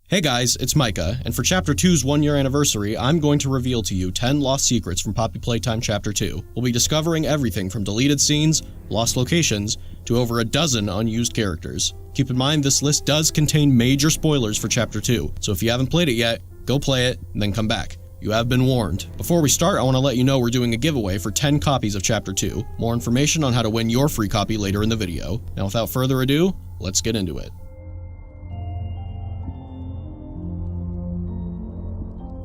Hey guys, it's Micah, and for Chapter 2's 1-year anniversary, I'm going to reveal to you 10 lost secrets from Poppy Playtime Chapter 2. We'll be discovering everything from deleted scenes, lost locations, to over a dozen unused characters. Keep in mind this list does contain major spoilers for Chapter 2, so if you haven't played it yet, go play it, and then come back. You have been warned. Before we start, I want to let you know we're doing a giveaway for 10 copies of Chapter 2. More information on how to win your free copy later in the video. Now without further ado, let's get into it.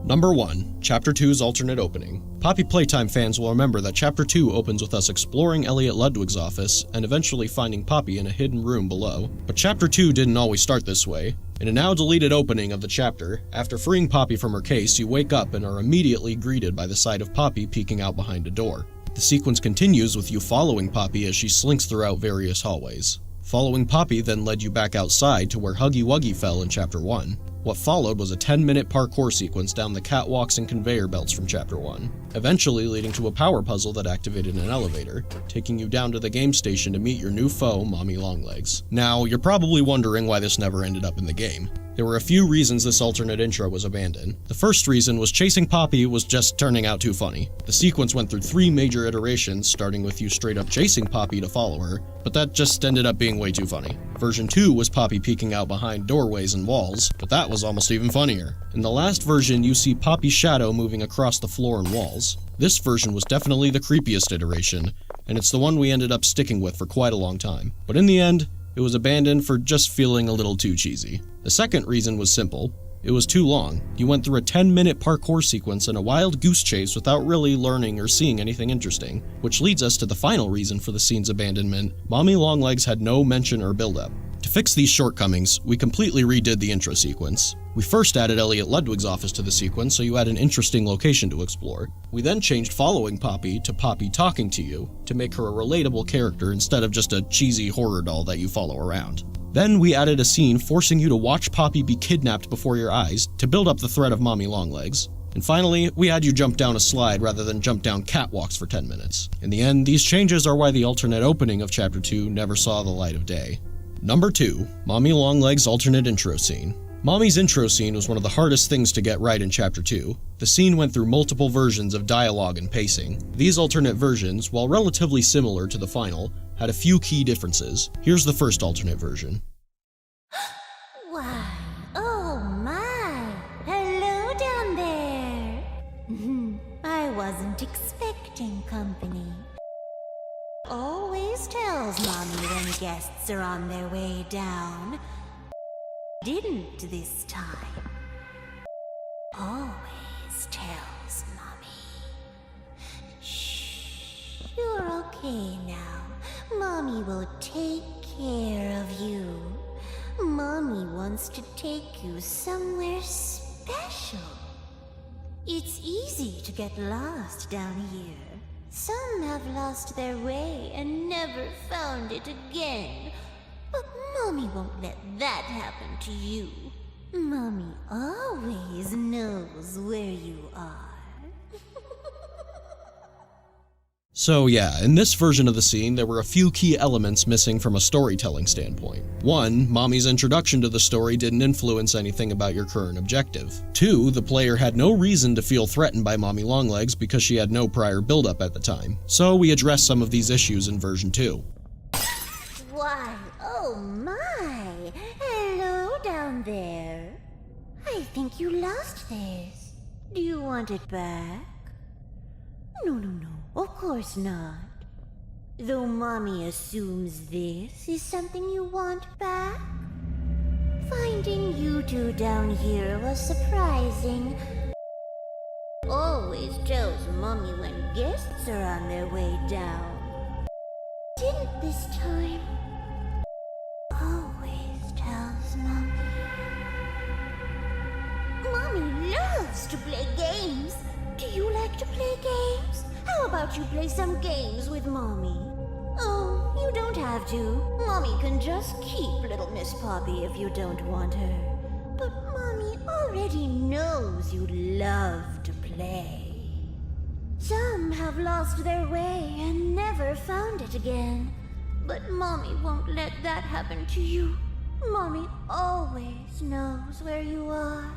Number 1. Chapter 2's alternate opening. Poppy Playtime fans will remember that Chapter 2 opens with us exploring Elliot Ludwig's office and eventually finding Poppy in a hidden room below. But Chapter 2 didn't always start this way. In a now deleted opening of the chapter, after freeing Poppy from her case, you wake up and are immediately greeted by the sight of Poppy peeking out behind a door. The sequence continues with you following Poppy as she slinks throughout various hallways. Following Poppy then led you back outside to where Huggy Wuggy fell in Chapter 1. What followed was a 10-minute parkour sequence down the catwalks and conveyor belts from Chapter 1, eventually leading to a power puzzle that activated an elevator, taking you down to the game station to meet your new foe, Mommy Longlegs. Now, you're probably wondering why this never ended up in the game. There were a few reasons this alternate intro was abandoned. The first reason was chasing Poppy was just turning out too funny. The sequence went through 3 major iterations, starting with you straight up chasing Poppy to follow her, but that just ended up being way too funny. Version 2 was Poppy peeking out behind doorways and walls, but that was almost even funnier. In the last version, you see Poppy's shadow moving across the floor and walls. This version was definitely the creepiest iteration, and it's the one we ended up sticking with for quite a long time. But in the end, it was abandoned for just feeling a little too cheesy. The second reason was simple. It was too long. You went through a 10-minute parkour sequence and a wild goose chase without really learning or seeing anything interesting. Which leads us to the final reason for the scene's abandonment. Mommy Longlegs had no mention or build-up. To fix these shortcomings, we completely redid the intro sequence. We first added Elliot Ludwig's office to the sequence so you had an interesting location to explore. We then changed following Poppy to Poppy talking to you, to make her a relatable character instead of just a cheesy horror doll that you follow around. Then we added a scene forcing you to watch Poppy be kidnapped before your eyes to build up the threat of Mommy Longlegs. And finally, we had you jump down a slide rather than jump down catwalks for 10 minutes. In the end, these changes are why the alternate opening of Chapter 2 never saw the light of day. Number 2. Mommy Longlegs' alternate intro scene. Mommy's intro scene was one of the hardest things to get right in Chapter 2. The scene went through multiple versions of dialogue and pacing. These alternate versions, while relatively similar to the final, had a few key differences. Here's the first alternate version. Why, oh my, hello down there. I wasn't expecting company. Always tells Mommy when guests are on their way down. Didn't this time. Always tells Mommy. Shh, you're okay now. Mommy will take care of you. Mommy wants to take you somewhere special. It's easy to get lost down here. Some have lost their way and never found it again. But Mommy won't let that happen to you. Mommy always knows where you are. So yeah, in this version of the scene, there were a few key elements missing from a storytelling standpoint. 1. Mommy's introduction to the story didn't influence anything about your current objective. 2. The player had no reason to feel threatened by Mommy Longlegs because she had no prior build-up at the time. So we addressed some of these issues in version 2. Why, oh my! Hello down there. I think you lost this. Do you want it back? No, of course not. Though Mommy assumes this is something you want back. Finding you two down here was surprising. Always tells Mommy when guests are on their way down. Didn't this time. Always tells Mommy. Mommy loves to play games. Do you like to play games? How about you play some games with Mommy? Oh, you don't have to. Mommy can just keep little Miss Poppy if you don't want her. But Mommy already knows you love to play. Some have lost their way and never found it again. But Mommy won't let that happen to you. Mommy always knows where you are.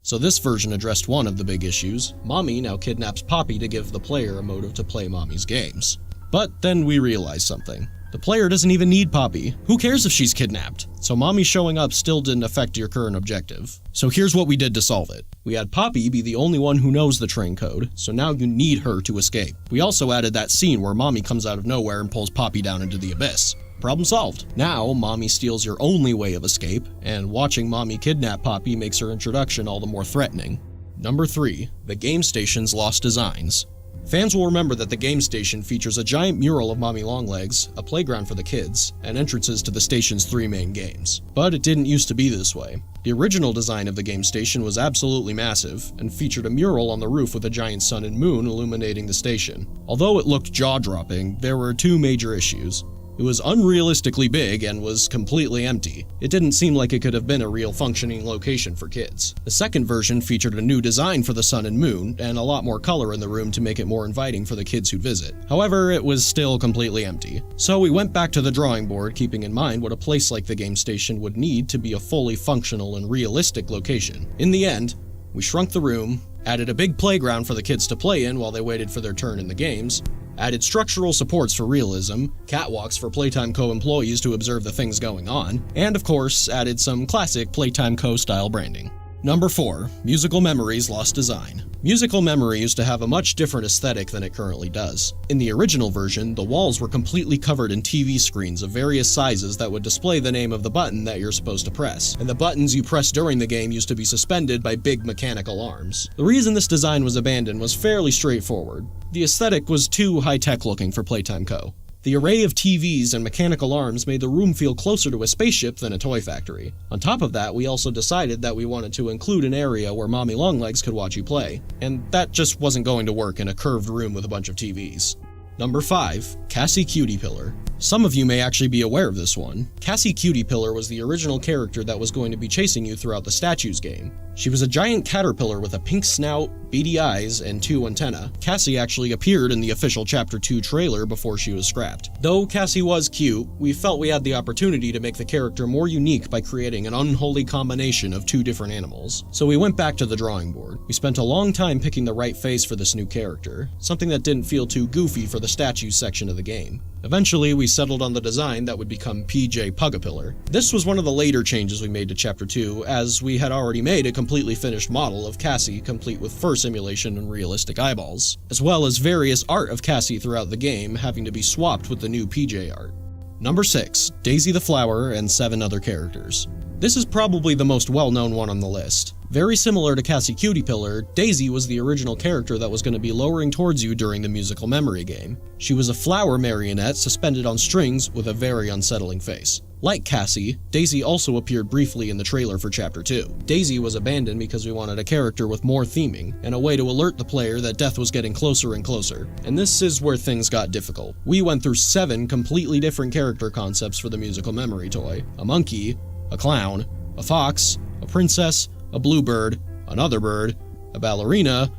So this version addressed one of the big issues. Mommy now kidnaps Poppy to give the player a motive to play Mommy's games. But then we realized something. The player doesn't even need Poppy. Who cares if she's kidnapped? So Mommy showing up still didn't affect your current objective. So here's what we did to solve it. We had Poppy be the only one who knows the train code, so now you need her to escape. We also added that scene where Mommy comes out of nowhere and pulls Poppy down into the abyss. Problem solved. Now, Mommy steals your only way of escape, and watching Mommy kidnap Poppy makes her introduction all the more threatening. Number 3. The game station's lost designs. Fans will remember that the game station features a giant mural of Mommy Longlegs, a playground for the kids, and entrances to the station's 3 main games. But it didn't used to be this way. The original design of the game station was absolutely massive, and featured a mural on the roof with a giant sun and moon illuminating the station. Although it looked jaw-dropping, there were 2 major issues. It was unrealistically big and was completely empty. It didn't seem like it could have been a real functioning location for kids. The second version featured a new design for the sun and moon, and a lot more color in the room to make it more inviting for the kids who'd visit. However, it was still completely empty. So we went back to the drawing board, keeping in mind what a place like the game station would need to be a fully functional and realistic location. In the end, we shrunk the room, added a big playground for the kids to play in while they waited for their turn in the games, added structural supports for realism, catwalks for Playtime Co. employees to observe the things going on, and of course, added some classic Playtime Co. style branding. Number 4. Musical Memory's lost design. Musical Memory used to have a much different aesthetic than it currently does. In the original version, the walls were completely covered in TV screens of various sizes that would display the name of the button that you're supposed to press, and the buttons you press during the game used to be suspended by big mechanical arms. The reason this design was abandoned was fairly straightforward. The aesthetic was too high-tech looking for Playtime Co. The array of TVs and mechanical arms made the room feel closer to a spaceship than a toy factory. On top of that, we also decided that we wanted to include an area where Mommy Longlegs could watch you play, and that just wasn't going to work in a curved room with a bunch of TVs. Number 5. Cassie Cutie Pillar. Some of you may actually be aware of this one. Cassie Cutie Pillar was the original character that was going to be chasing you throughout the Statues game. She was a giant caterpillar with a pink snout, beady eyes, and 2 antennae. Cassie actually appeared in the official Chapter 2 trailer before she was scrapped. Though Cassie was cute, we felt we had the opportunity to make the character more unique by creating an unholy combination of 2 different animals. So we went back to the drawing board. We spent a long time picking the right face for this new character, something that didn't feel too goofy for the Statues section of the game. Eventually, we settled on the design that would become PJ Pugapillar. This was one of the later changes we made to Chapter 2, as we had already made a completely finished model of Cassie, complete with fur simulation and realistic eyeballs, as well as various art of Cassie throughout the game having to be swapped with the new PJ art. Number 6. Daisy the Flower and 7 other characters. This is probably the most well-known one on the list. Very similar to Cassie Cutie Pillar, Daisy was the original character that was going to be lowering towards you during the Musical Memory game. She was a flower marionette suspended on strings with a very unsettling face. Like Cassie, Daisy also appeared briefly in the trailer for Chapter 2. Daisy was abandoned because we wanted a character with more theming, and a way to alert the player that death was getting closer and closer. And this is where things got difficult. We went through 7 completely different character concepts for the Musical Memory toy. A monkey, a clown, a fox, a princess, a bluebird, another bird, a ballerina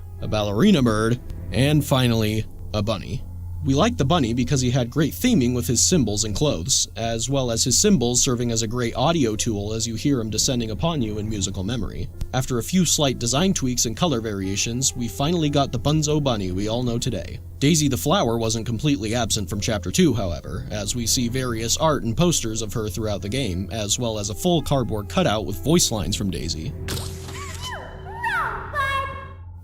bird, and finally, a bunny. We liked the bunny because he had great theming with his symbols and clothes, as well as his symbols serving as a great audio tool as you hear him descending upon you in Musical Memory. After a few slight design tweaks and color variations, we finally got the Bunzo bunny we all know today. Daisy the Flower wasn't completely absent from Chapter 2, however, as we see various art and posters of her throughout the game, as well as a full cardboard cutout with voice lines from Daisy.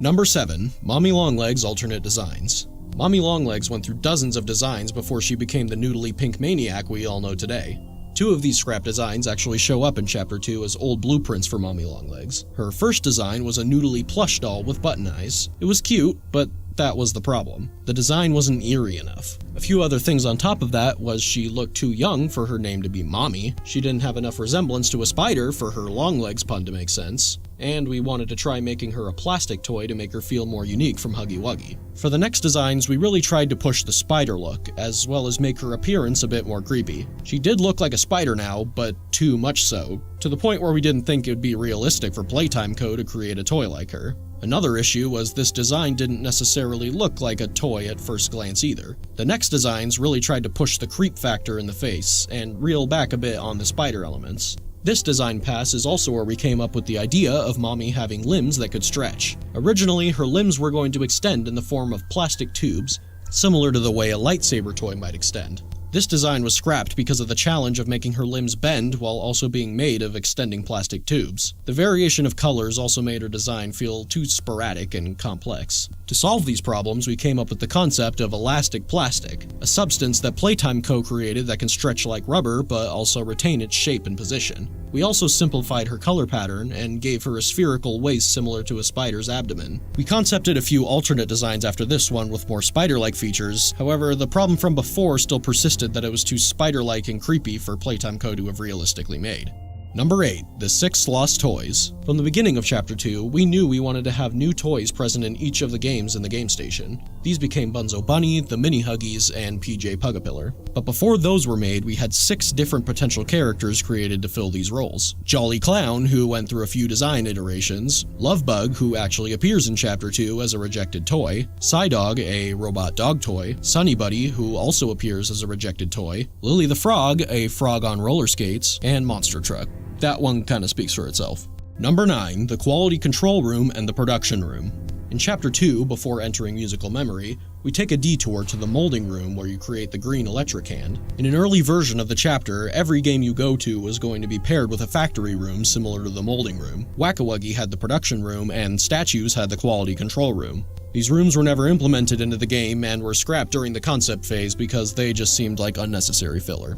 Number 7. Mommy Longlegs alternate designs. Mommy Longlegs went through dozens of designs before she became the noodly pink maniac we all know today. 2 of these scrap designs actually show up in Chapter 2 as old blueprints for Mommy Longlegs. Her first design was a noodly plush doll with button eyes. It was cute, but that was the problem. The design wasn't eerie enough. A few other things on top of that was she looked too young for her name to be Mommy, she didn't have enough resemblance to a spider for her Longlegs pun to make sense, and we wanted to try making her a plastic toy to make her feel more unique from Huggy Wuggy. For the next designs, we really tried to push the spider look, as well as make her appearance a bit more creepy. She did look like a spider now, but too much so, to the point where we didn't think it would be realistic for Playtime Co. to create a toy like her. Another issue was this design didn't necessarily look like a toy at first glance either. The next designs really tried to push the creep factor in the face, and reel back a bit on the spider elements. This design pass is also where we came up with the idea of Mommy having limbs that could stretch. Originally, her limbs were going to extend in the form of plastic tubes, similar to the way a lightsaber toy might extend. This design was scrapped because of the challenge of making her limbs bend while also being made of extending plastic tubes. The variation of colors also made her design feel too sporadic and complex. To solve these problems, we came up with the concept of elastic plastic, a substance that Playtime co-created that can stretch like rubber but also retain its shape and position. We also simplified her color pattern and gave her a spherical waist similar to a spider's abdomen. We concepted a few alternate designs after this one with more spider-like features, however, the problem from before still persisted that it was too spider-like and creepy for Playtime Co. to have realistically made. Number 8. The 6 Lost Toys. From the beginning of Chapter 2, we knew we wanted to have new toys present in each of the games in the game station. These became Bunzo Bunny, the Mini Huggies, and PJ Pugapillar. But before those were made, we had 6 different potential characters created to fill these roles. Jolly Clown, who went through a few design iterations, Lovebug, who actually appears in Chapter 2 as a rejected toy, Psydog, a robot dog toy, Sunny Buddy, who also appears as a rejected toy, Lily the Frog, a frog on roller skates, and Monster Truck. That one kinda speaks for itself. Number 9. The Quality Control Room and the Production Room. In Chapter 2, before entering Musical Memory, we take a detour to the molding room where you create the green electric hand. In an early version of the chapter, every game you go to was going to be paired with a factory room similar to the molding room. Whack-A-Wuggy had the production room, and Statues had the quality control room. These rooms were never implemented into the game and were scrapped during the concept phase because they just seemed like unnecessary filler.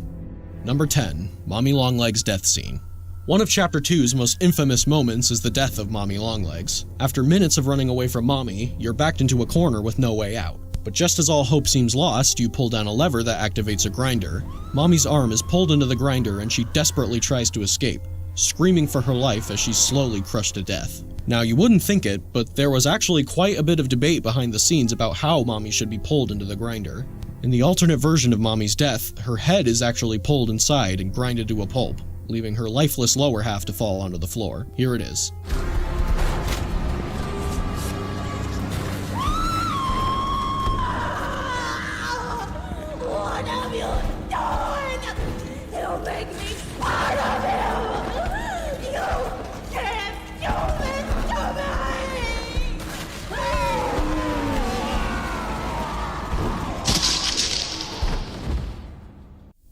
Number 10. Mommy Longlegs' death scene. One of Chapter 2's most infamous moments is the death of Mommy Longlegs. After minutes of running away from Mommy, you're backed into a corner with no way out. But just as all hope seems lost, you pull down a lever that activates a grinder. Mommy's arm is pulled into the grinder and she desperately tries to escape, screaming for her life as she's slowly crushed to death. Now, you wouldn't think it, but there was actually quite a bit of debate behind the scenes about how Mommy should be pulled into the grinder. In the alternate version of Mommy's death, her head is actually pulled inside and grinded to a pulp, leaving her lifeless lower half to fall onto the floor. Here it is. What have you done? You make me part of you! You can't do this to me!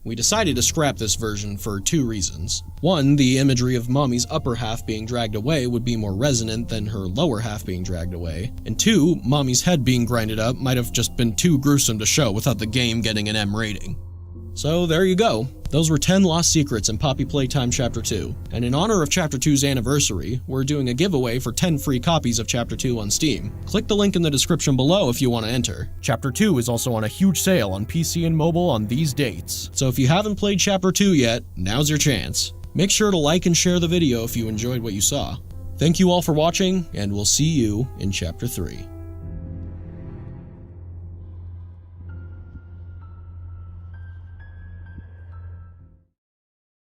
We decided to scrap this version for 2 reasons. One, the imagery of Mommy's upper half being dragged away would be more resonant than her lower half being dragged away. And 2, Mommy's head being grinded up might have just been too gruesome to show without the game getting an M rating. So there you go. Those were 10 lost secrets in Poppy Playtime Chapter 2. And in honor of Chapter 2's anniversary, we're doing a giveaway for 10 free copies of Chapter 2 on Steam. Click the link in the description below if you want to enter. Chapter 2 is also on a huge sale on PC and mobile on these dates. So if you haven't played Chapter 2 yet, now's your chance. Make sure to like and share the video if you enjoyed what you saw. Thank you all for watching, and we'll see you in Chapter 3.